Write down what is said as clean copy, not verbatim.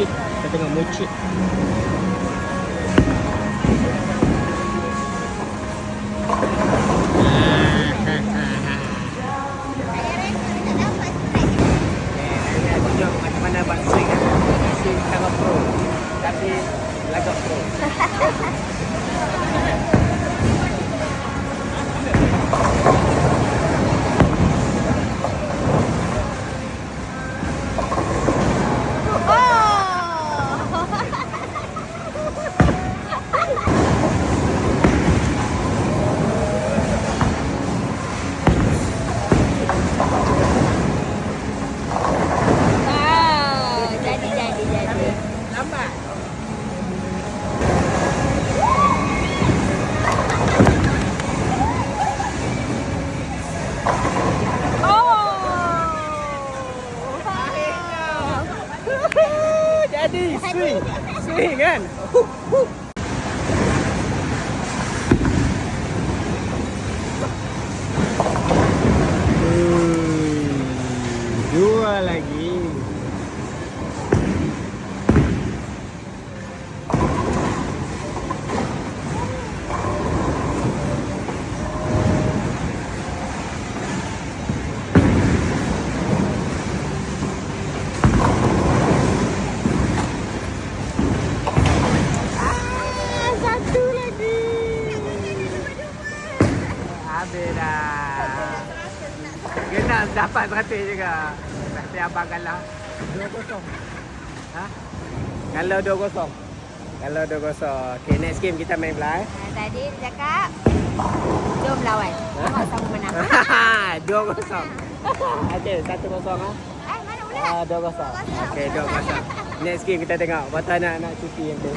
mucit. Kita tengok mucit. Macam mana Abang swing kan? Swing sama pro. Tapi lagak pro. Jadi swing kan. Dua lagi. Habis dah. Kena dapat 100 juga. Nanti abang kalah 2-0. Ha? Kalau 2-0. Kalau 2-0. Okay, next game kita main pula Tadi dia cakap jom lawan. Tengok siapa menang. 2-0. Okey, 1-0 ah. Mana pula? 2-0. Okey, 2-0. Next game kita tengok. Patut nak cuti yang tu.